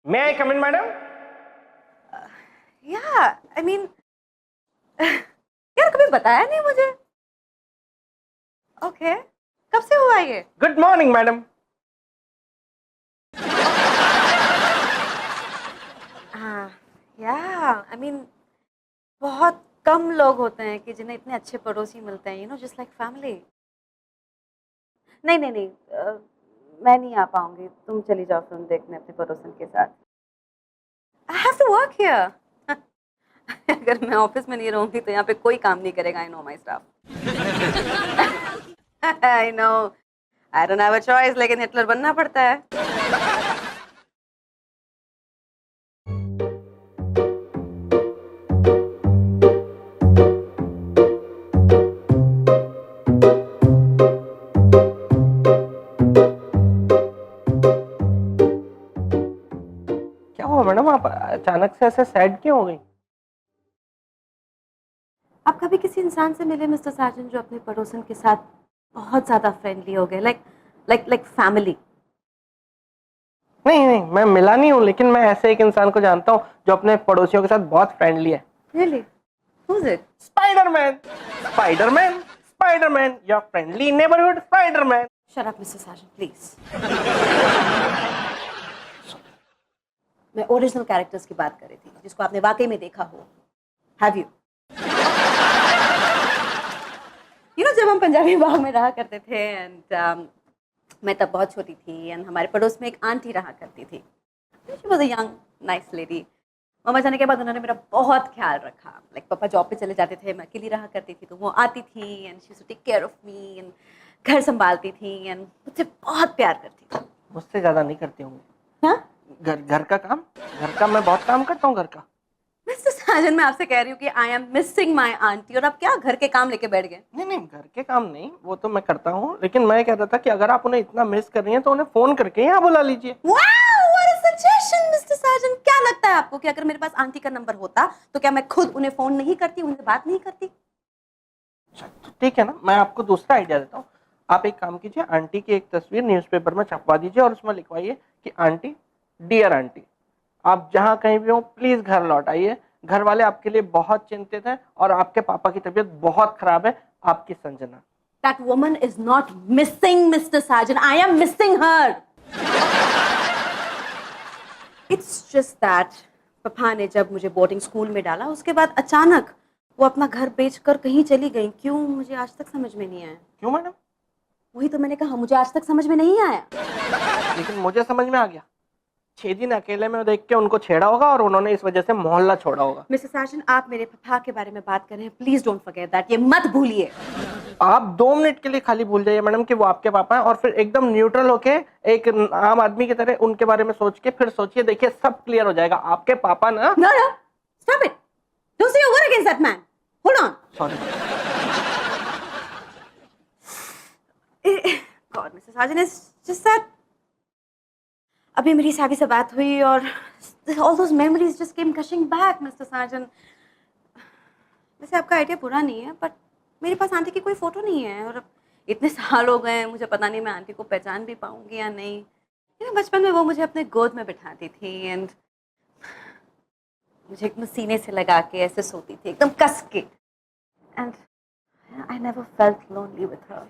May I come in, madam? Yeah, I mean, यार कभी बताया नहीं मुझे। ओके, कब से हुआ ये? Good morning, madam. हाँ, yeah, I mean, बहुत कम लोग होते हैं कि जिन्हें इतने अच्छे पड़ोसी मिलते हैं, just like family. नहीं नहीं नहीं, मैं नहीं आ पाऊंगी। तुम चली जाओ फिल्म देखने अपने पड़ोसन के साथ। I have to work here. अगर मैं ऑफिस में नहीं रहूंगी तो यहाँ पे कोई काम नहीं करेगा। I know my stuff. I know. I don't have a choice, लेकिन हिटलर बनना पड़ता है। क्या हुआ मैडम, आप अचानक से ऐसे सैड क्यों हो गई? आप कभी किसी इंसान से मिले मिस्टर साजन जो अपने पड़ोसन के साथ बहुत ज्यादा फ्रेंडली हो गए, लाइक फैमिली? नहीं नहीं, मैं मिला नहीं हूँ, लेकिन मैं ऐसे एक इंसान को जानता हूँ जो अपने पड़ोसियों के साथ बहुत फ्रेंडली है। Really? Who's it? Spiderman. Spiderman. Spiderman, your friendly neighbourhood Spiderman. Shut up, Mr. Sajan, please. मैं ओरिजिनल कैरेक्टर्स की बात कर रही थी, जिसको आपने वाकई में देखा हो। Have you? जब हम पंजाबी बाग में रहा करते थे एंड मैं तब बहुत छोटी थी एंड हमारे पड़ोस में एक आंटी रहा करती थी। She was a young nice lady. मामा जाने के बाद उन्होंने मेरा बहुत ख्याल रखा। लाइक पापा जॉब पे चले जाते थे, मैं अकेली रहा करती थी, तो वो आती थी and she take care of me and घर संभालती थी एंड मुझसे बहुत प्यार करती थी। मुझसे ज्यादा नहीं करती होंगी। हाँ घर का काम, घर का मैं बहुत काम करता हूँ घर का। मिस्टर साजन, मैं आपसे कह रही हूँ कि I am missing my aunty, और आप क्या घर के काम लेके बैठ गए? नहीं नहीं, घर के काम नहीं, वो तो मैं करता हूँ, लेकिन मैं कहता था कि अगर आप उन्हें इतना मिस कर रही हैं तो उन्हें फोन करके यहाँ बुला लीजिए। Wow, what a suggestion, mister Sajan. क्या लगता है आपको कि अगर मेरे पास आंटी का नंबर होता तो क्या मैं खुद उन्हें फोन नहीं करती, उन्हें बात नहीं करती? तो ठीक है ना, मैं आपको दूसरा आइडिया देता हूँ। आप एक काम कीजिए, आंटी की एक तस्वीर न्यूज़पेपर में छपवा दीजिए और उसमें लिखवाइए कि आंटी, डियर आंटी, आप जहाँ कहीं भी हो प्लीज घर लौट आइए। घर वाले आपके लिए बहुत चिंतित हैं और आपके पापा की तबीयत बहुत खराब है। आपकी Sanjana. That woman is not missing, Mr. Sajan. I am missing her. It's just that पापा ने जब मुझे बोर्डिंग स्कूल में डाला, उसके बाद अचानक वो अपना घर बेचकर कहीं चली गई। क्यों, मुझे आज तक समझ में नहीं आया। क्यों मैडम? वही तो मैंने कहा, मुझे आज तक समझ में नहीं आया। लेकिन मुझे समझ में आ गया। 6 दिन अकेले में देख के उनको छेड़ा होगा और उन्होंने इस वजह से मोहल्ला छोड़ा होगा। मिस्टर साजन, आप मेरे पापा के बारे में बात कर रहे हैं, प्लीज डोंट फॉरगेट दैट। ये मत भूलिए। आप 2 मिनट के लिए खाली भूल जाइए मैडम कि वो आपके पापा हैं, और फिर एकदम न्यूट्रल होके एक आम आदमी की तरह उनके बारे में सोच के फिर सोचिए, देखिए सब क्लियर हो जाएगा। आपके पापा ना। No, no, stop it. Don't say a word against that man. Hold on. Sorry. God, Mrs. Sajan, it's just that अभी मेरी सावी से बात हुई और all those memories just came gushing back, Mr. Sajan. वैसे आपका आइडिया बुरा नहीं है, बट मेरे पास आंटी की कोई फोटो नहीं है और अब इतने साल हो गए हैं, मुझे पता नहीं मैं आंटी को पहचान भी पाऊंगी या नहीं। बचपन में वो मुझे अपने गोद में बिठाती थी एंड मुझे एकदम सीने से लगा के ऐसे सोती थी, एकदम कस के, and I never felt lonely with her.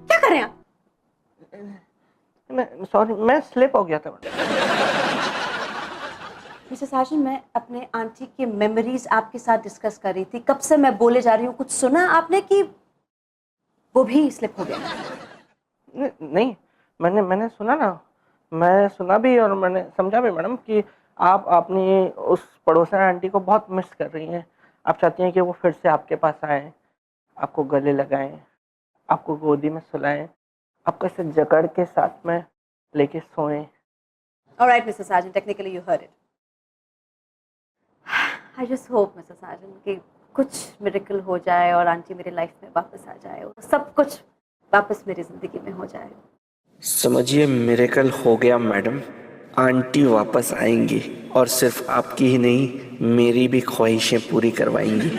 क्या कर रहे हैं आप? मैं सॉरी, मैं स्लिप हो गया था मैडम। मिस्टर साजन, मैं अपने आंटी की मेमोरीज आपके साथ डिस्कस कर रही थी। कब से मैं बोले जा रही हूँ, कुछ सुना आपने कि वो भी स्लिप हो गया? नहीं, मैंने सुना ना, मैं सुना भी और मैंने समझा भी मैडम कि आप अपनी उस पड़ोसन आंटी को बहुत मिस कर रही हैं। आप चाहती हैं कि वो फिर से आपके पास आएँ, आपको गले लगाएँ, आपको गोदी में सुलाएँ, आपको ऐसे जकड़ के साथ में लेके सोएँ। All right, Mr. Sargent, technically you heard it. I just hope, Mr. Sargent, कि कुछ मिरेकल हो जाए और आंटी मेरी लाइफ में वापस आ जाए और सब कुछ वापस मेरी जिंदगी में हो जाए। समझिए मिरेकल हो गया मैडम, आंटी वापस आएंगी और सिर्फ आपकी ही नहीं मेरी भी ख्वाहिशें पूरी करवाएंगी।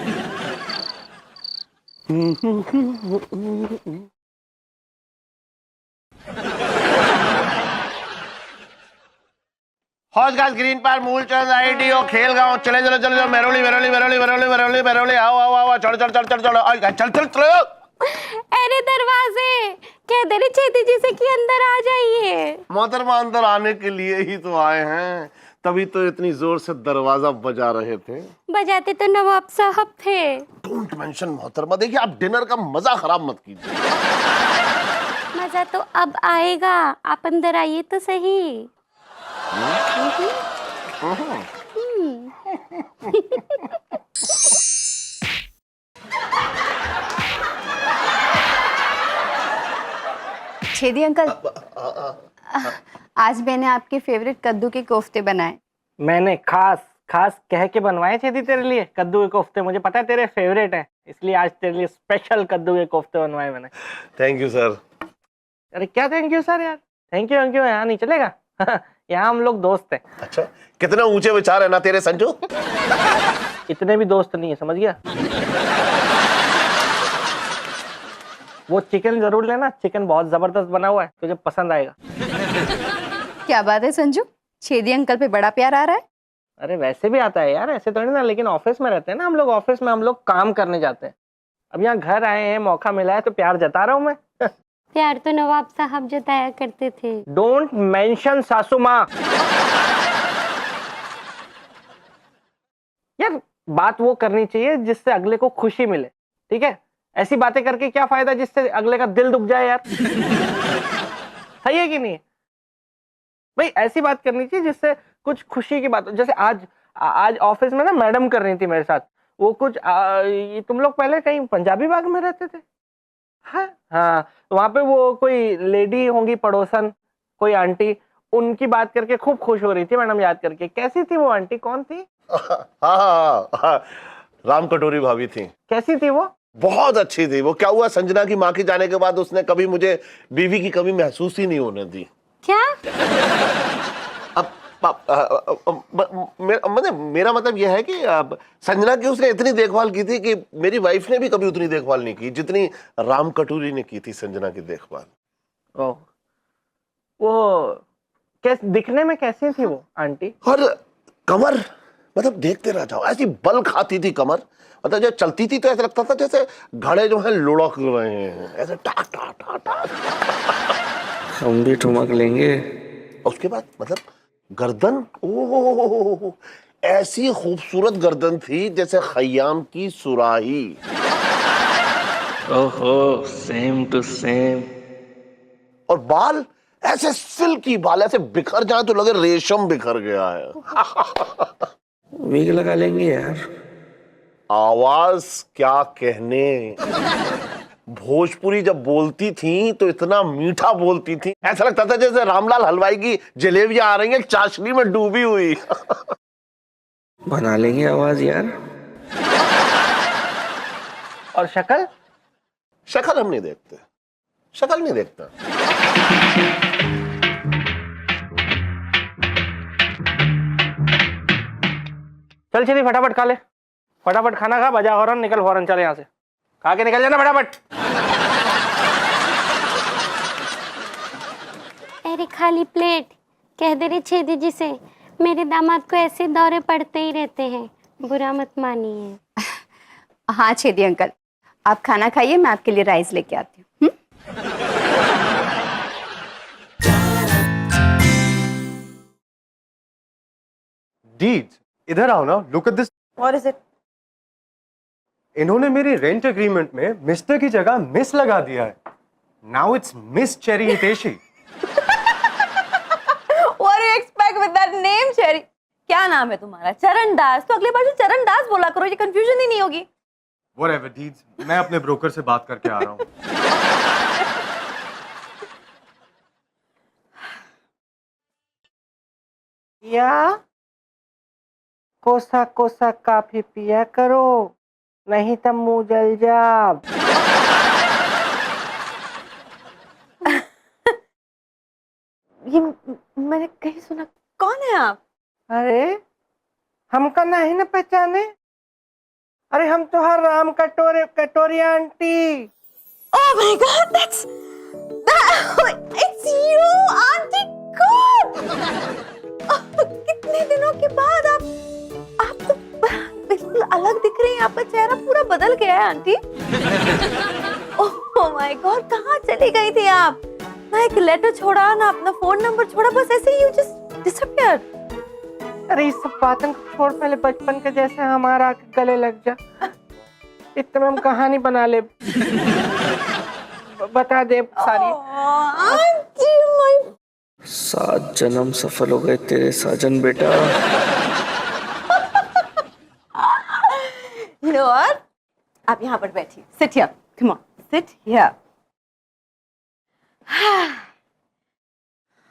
हौज गाइस ग्रीन पार्क मूल चंद आईडीओ खेल गांव चले चलो चलो चलो मेरोली मेरोली मेरोली मेरोली मेरोली मेरोली आओ आओ आओ चल चल चल चल चल चल चल चल। अरे दरवाजे कह दे रही छेती जी से कि अंदर आ जाइए। मोहतरमा अंदर आने के लिए ही तो आए हैं, तभी तो इतनी जोर से दरवाजा बजा रहे थे। बजाते तो नवाब साहब थे। डोंट मेंशन मोहतरमा, देखिए आप डिनर का मजा खराब मत कीजिए। मजा तो अब आएगा, आप अंदर आइए तो सही। छेदी अंकल, आज मैंने आपके फेवरेट कद्दू के कोफ्ते बनाए। मैंने खास खास कह के बनवाए थे तेरे लिए कद्दू के कोफ्ते। मुझे पता है तेरे फेवरेट हैं, इसलिए आज तेरे लिए स्पेशल कद्दू के कोफ्ते बनवाए मैंने। Thank you sir. अरे क्या थैंक यू सर यार, थैंक यू यहाँ नहीं चलेगा। यहाँ हम लोग दोस्त हैं। अच्छा, कितने ऊंचे विचार है ना तेरे संजू। इतने भी दोस्त नहीं है, समझ गया। वो चिकन जरूर लेना, चिकन बहुत जबरदस्त बना हुआ है, तुझे पसंद आएगा। क्या बात है संजू, छेदी अंकल पे बड़ा प्यार आ रहा है। अरे वैसे भी आता है यार, ऐसे तो नहीं ना, लेकिन ऑफिस में रहते हैं ना हम लोग, ऑफिस में हम लोग काम करने जाते हैं। अब यहाँ घर आए हैं, मौका मिला है तो प्यार जता रहा हूँ मैं। प्यार तो नवाब साहब जताया करते थे। डोंट मेंशन सासू माँ। यार बात वो करनी चाहिए जिससे अगले को खुशी मिले, ठीक है? ऐसी बातें करके क्या फायदा जिससे अगले का दिल दुख जाए यार। सही है कि नहीं भाई? ऐसी बात करनी चाहिए जिससे कुछ खुशी की बात हो। जैसे आज ऑफिस में ना मैडम कर रही थी मेरे साथ, वो कुछ तुम लोग पहले कहीं पंजाबी बाग में रहते थे? हाँ, वहां पे वो कोई लेडी होंगी पड़ोसन, कोई आंटी, उनकी बात करके खूब खुश हो रही थी मैडम याद करके। कैसी थी वो आंटी, कौन थी? हाँ, राम कटोरी भाभी थी। कैसी थी वो? बहुत अच्छी थी वो। क्या हुआ, संजना की माँ के जाने के बाद उसने कभी मुझे बीवी की कमी महसूस ही नहीं होने दी। क्या? मेरा मतलब यह है कि संजना की उसने इतनी देखभाल की थी कि मेरी वाइफ ने भी कभी उतनी देखभाल नहीं की जितनी राम कटोरी ने की थी संजना की देखभाल। ओह, वो कैसे दिखने में कैसी थी वो आंटी? और कमर, मतलब देखते रह जाओ, ऐसी बल खाती थी कमर। मतलब जब चलती थी तो ऐसा लगता था जैसे घड़े जो है लुढ़क रहे हैं, ऐसे टा टा टा टा। हम भी ठुमक लेंगे। उसके बाद मतलब गर्दन, ओह ऐसी खूबसूरत गर्दन थी जैसे खयाम की सुराही। ओहो, सेम टू सेम। और बाल ऐसे सिल्की बाल, ऐसे बिखर जाए तो लगे रेशम बिखर गया है। विग लगा लेंगे यार। आवाज क्या कहने, भोजपुरी जब बोलती थी तो इतना मीठा बोलती थी, ऐसा लगता था जैसे रामलाल हलवाई की जलेबियां आ रही हैं चाशनी में डूबी हुई। बना लेंगे आवाज यार। और शक्ल? शक्ल हम नहीं देखते, शक्ल नहीं देखता। चल चली फटाफट खा ले, फटाफट खाना खा, बजा हॉर्न, निकल फौरन, चल यहाँ से, खा के निकल जाना फटाफट। अरे खाली प्लेट, कह दे रही छेदी जी से मेरे दामाद को ऐसे दौरे पड़ते ही रहते हैं, बुरा मत मानिए। हाँ छेदी अंकल, आप खाना खाइए, मैं आपके लिए राइस लेके आती हूँ। डीड, इधर आओ ना, look at this. What is it? इन्होंने मेरी रेंट एग्रीमेंट में मिस्टर की जगह मिस लगा दिया है। Now it's miss cherry Hiteshi. Name cherry, क्या नाम है तुम्हारा? चरण दास। तो अगली बार से चरण दास बोला करो, ये कंफ्यूजन ही नहीं होगी। Whatever, Deeds. मैं अपने ब्रोकर से बात करके आ रहा हूँ. या कोसा कोसा काफी पिया करो, नहीं तो मुंह जल जाब। ये मैंने कहीं सुना। कौन है आप? अरे हमका नहीं न पहचाने? अरे हम तो हर राम कटोरी aunty. Oh my God, it's you, Auntie God! कितने दिनों के बाद आप तो बिल्कुल अलग दिख रही हैं, आपका चेहरा पूरा बदल गया है आंटी। Oh my God, कहाँ चली गई थी आप? ना एक लेटर छोड़ा, ना अपना फोन नंबर छोड़ा, बस ऐसे ही you just disappeared। अरे इस सब बातों को छोड़, पहले बचपन के जैसे हमारा आके गले लग जा। इतने में हम कहानी बना ले, बता दे सारी। आंटी my 7 जन्म सफल हो गए तेरे साजन बेटा। You know what? आप यहाँ पर बैठिए। Sit here. Come on, sit here.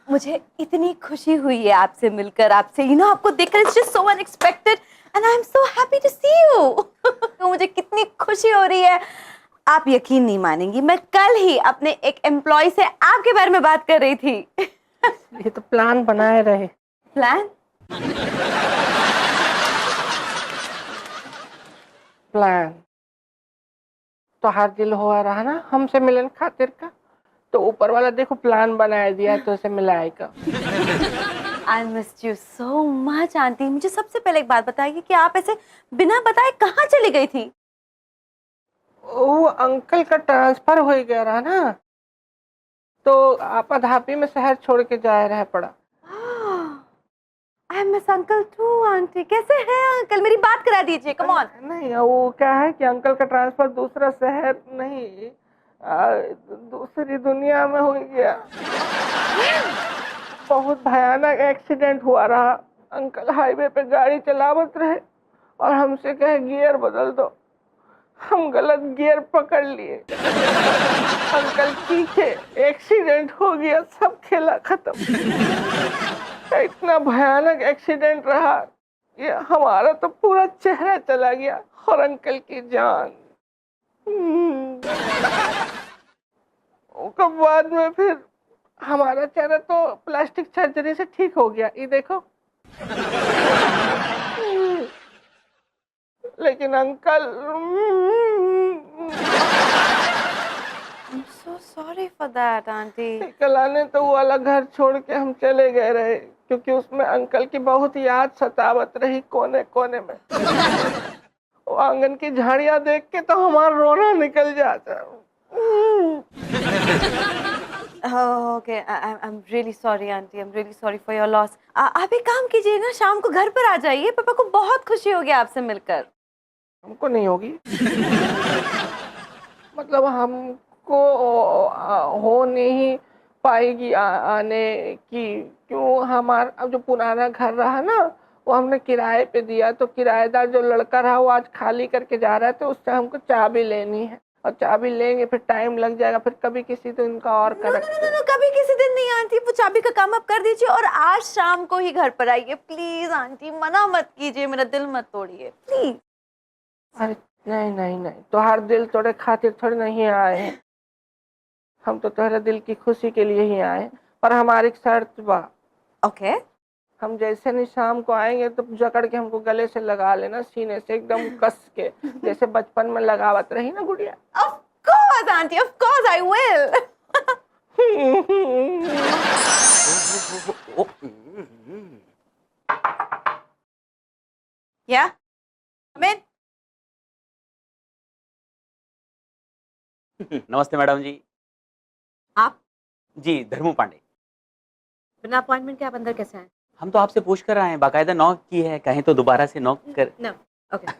मुझे इतनी खुशी हुई है आपसे मिलकर, आपसे आपको देखकर। It's just so unexpected and I'm so happy to see you. तो मुझे कितनी खुशी हो रही है, आप यकीन नहीं मानेंगी। मैं कल ही अपने एक एम्प्लॉय से आपके बारे में बात कर रही थी। ये तो प्लान बनाए रहे। प्लान? प्लान तो हर दिल हुआ रहा ना हमसे मिलन खातिर का, तो ऊपर वाला देखो प्लान बनाया दिया तो उसे मिलाएगा। I missed you so much, aunty. मुझे सबसे पहले एक बात बताइए कि आप ऐसे बिना बताए कहाँ चली गई थी? वो अंकल का ट्रांसफर हो गया रहा ना, तो आपाधापी में शहर छोड़ के जा रहा पड़ा। I miss uncle too, aunty. कैसे हैं अंकल? मेरी बात करा दीजिए, come on। नहीं, वो क्या है कि अंकल का ट्रांसफर दूसरा शहर नहीं, दूसरी दुनिया में हो गया। बहुत भयानक एक्सीडेंट हुआ रहा। अंकल हाईवे पे गाड़ी चलावत रहे और हमसे कहे गियर बदल दो। हम गलत गियर पकड़ लिए, अंकल पीछे, एक्सीडेंट हो गया, सब खेला खत्म। इतना भयानक एक्सीडेंट रहा, ये हमारा तो पूरा चेहरा चला गया और अंकल की जान। उसके बाद में फिर हमारा चेहरा तो प्लास्टिक सर्जरी से ठीक हो गया, ये देखो। लेकिन uncle, I'm so sorry for that, aunty. कल आने तो वो वाला घर छोड़ के हम चले गए रहे, क्योंकि उसमें अंकल की बहुत याद सतावत रही कोने कोने में। वो आंगन की झाड़ियां देख के तो हमारा रोना निकल जाता। Oh, okay. I'm really sorry, aunty. I'm really sorry for your loss. आप एक काम कीजिए ना, शाम को घर पर आ जाइए। पापा को बहुत खुशी होगी आपसे मिलकर। हमको नहीं होगी। मतलब हमको हो नहीं पाएगी आने की, क्यों? हमारा अब जो पुराना घर रहा ना, वो हमने किराए पे दिया, तो किराएदार जो लड़का रहा वो आज खाली करके जा रहा है, तो उससे हमको चाबी लेनी है, और चाबी लेंगे फिर टाइम लग जाएगा, फिर कभी किसी दिन इनका और No, कभी किसी दिन नहीं आंटी। वो चाबी का काम आप कर दीजिए और आज शाम को ही घर पर आइए प्लीज आंटी। मना मत कीजिए, मेरा दिल मत तोड़िए प्लीज। अरे नहीं नहीं नहीं, तो हर दिल तोड़े खातिर थोड़ी नहीं आए हैं हम, तो तुम्हारे दिल की खुशी के लिए ही आए। पर हमारी शर्त बा, ओके। हम जैसे नहीं शाम को आएंगे तो जकड़ के हमको गले से लगा लेना, सीने से एकदम कस के, जैसे बचपन में लगावत रही ना गुड़िया। Of course, auntie. Of course, I will. Yeah. Come in. नमस्ते मैडम जी। आप? जी धर्मू पांडे। बिना अपॉइंटमेंट के आप अंदर कैसे आए? हम तो आपसे पूछ कर आए हैं, बाकायदा नॉक की है, कहें तो दोबारा से नॉक कर। No. Okay.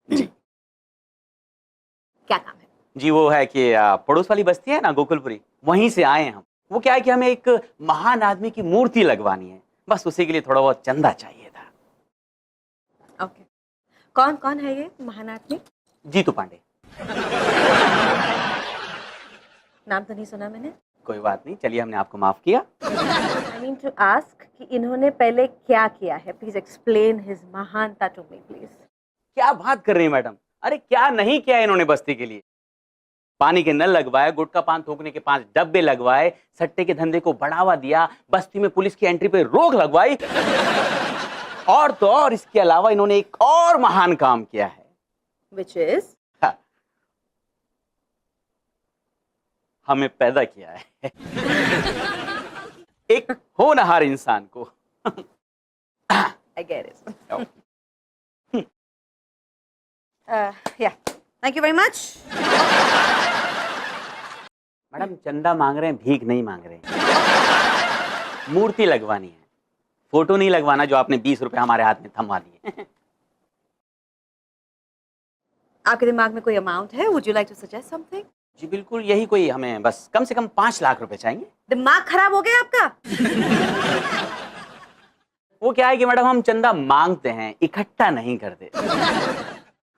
जी क्या काम है? जी वो है कि पड़ोस वाली बस्ती है ना गोकुलपुरी, वहीं से आए हैं हम। वो क्या है कि हमें एक महान आदमी की मूर्ति लगवानी है, बस उसी के लिए थोड़ा बहुत चंदा चाहिए था। ओके, कौन कौन है ये महान आदमी? जीतू पांडे। नाम तो नहीं सुना मैंने। कोई बात नहीं, चलिए हमने आपको माफ किया। आई मीन टू आस्क कि इन्होंने पहले क्या किया है। प्लीज एक्सप्लेन हिज महानता टू मी प्लीज। क्या बात कर रही हैं मैडम, अरे क्या नहीं किया इन्होंने बस्ती के लिए। पानी के नल लगवाए, गुटखा पान थूकने के 5 डब्बे लगवाए, सट्टे के धंधे को बढ़ावा दिया, बस्ती में पुलिस की एंट्री पे रोक लगवाई। और तो और इसके अलावा इन्होंने एक और महान काम किया है। Which is? हमें पैदा किया है एक होनहार इंसान को। I get it. Yeah. Thank you very much. Madam चंदा मांग रहे हैं, भीख नहीं मांग रहे हैं। मूर्ति लगवानी है, फोटो नहीं लगवाना जो आपने 20 रुपए हमारे हाथ में थमा दिए। आपके दिमाग में कोई अमाउंट है? Would you like to suggest something? जी बिल्कुल, यही कोई हमें बस कम से कम 5 लाख रुपए चाहिए। दिमाग खराब हो गया आपका? वो क्या है कि मैडम हम चंदा मांगते हैं, इकट्ठा नहीं करते।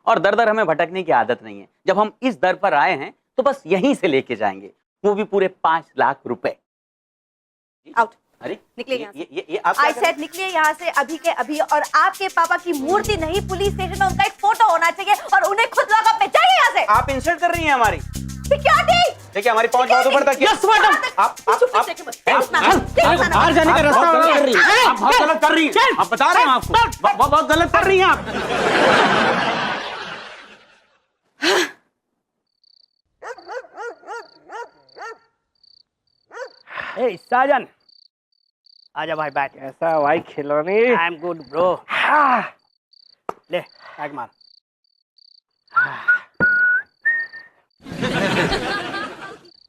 और दर दर हमें भटकने की आदत नहीं है। जब हम इस दर पर आए हैं तो बस यहीं से लेके जाएंगे, वो भी पूरे 5 लाख रुपए। आउट। अरे निकलिए यहाँ से। ये आप क्या आई कर रहे सेड निकलिए यहाँ से अभी के अभी। और आपके पापा की मूर्ति नहीं, पुलिस स्टेशन में उनका एक फोटो होना चाहिए और उन्हें खुद लॉकअप में जाइए यहाँ से। हैं? आप इंसल्ट कर रही हैं हमारी। सिक्योरिटी! देखिए हमारी पहुंच बहुत ऊपर तक है। Yes madam. आप बाहर जाने का रास्ता गलत कर रही हैं। आप बहुत गलत कर रही हैं। आप बता रहे हैं आपको बहुत गलत कर रही हैं आप। ए साजन, आजा भाई बैठ। ऐसा भाई खिलौने। I am good bro. ले बैग मार।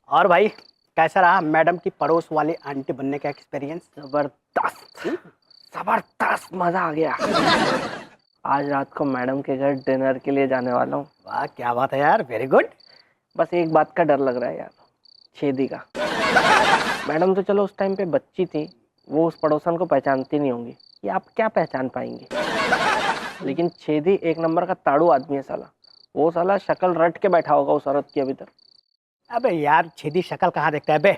और भाई कैसा रहा मैडम की पड़ोस वाली आंटी बनने का एक्सपीरियंस? जबरदस्त, जबरदस्त मजा आ गया। आज रात को मैडम के घर डिनर के लिए जाने वाला हूँ। वाह क्या बात है यार, वेरी गुड। बस एक बात का डर लग रहा है यार, छेदी का। मैडम तो चलो उस टाइम पे बच्ची थी, वो उस पड़ोसन को पहचानती नहीं होंगी, ये आप क्या पहचान पाएंगे। लेकिन छेदी एक नंबर का ताड़ू आदमी है साला। वो साला शक्ल रट के बैठा होगा उस औरत की अभी तक। अबे यार छेदी शक्ल कहाँ देखता है बे?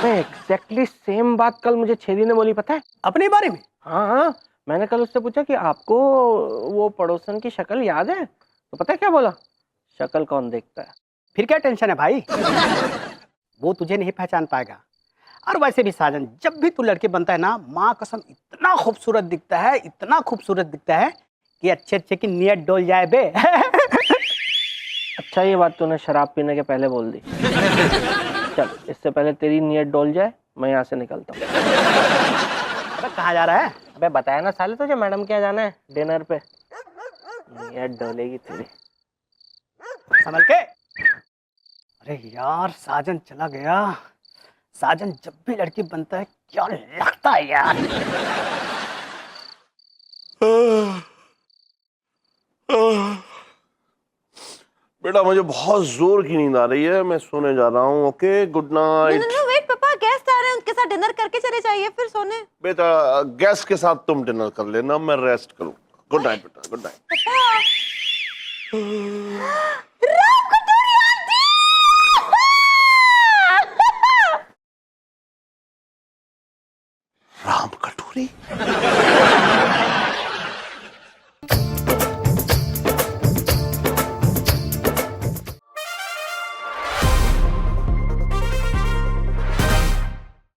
एग्जैक्टली सेम बात कल मुझे छेदी ने बोली, पता है? अपने बारे में? हाँ हाँ, मैंने कल उससे पूछा कि आपको वो पड़ोसन की शक्ल याद है, तो पता है क्या बोला? शक्ल कौन देखता है। फिर क्या टेंशन है भाई, वो तुझे नहीं पहचान पाएगा। और वैसे भी साजन, जब भी तू लड़के बनता है ना, माँ कसम इतना खूबसूरत दिखता है, इतना खूबसूरत दिखता है कि अच्छे अच्छे की नीयत डोल जाए बे। अच्छा, ये बात तूने शराब पीने के पहले बोल दी। चल, इससे पहले तेरी नीयत डोल जाए, मैं यहाँ से निकलता हूँ। अबे कहाँ जा रहा है? अबे बताया ना साले तुझे मैडम क्या जाना है डिनर पे। नीयत डोलेगी तेरी। संभल के। अरे यार साजन चला गया। साजन जब भी लड़की बनता है क्या लगता है यार। बेटा मुझे बहुत जोर की नींद आ रही है, मैं सोने जा रहा हूँ। Okay, good night. No wait papa, guest आ रहे हैं, उनके साथ डिनर करके चले जाइए फिर सोने। बेटा गेस्ट के साथ तुम डिनर कर लेना, मैं रेस्ट करूँ। गुड नाइट बेटा, गुड नाइट। राम कटोरी।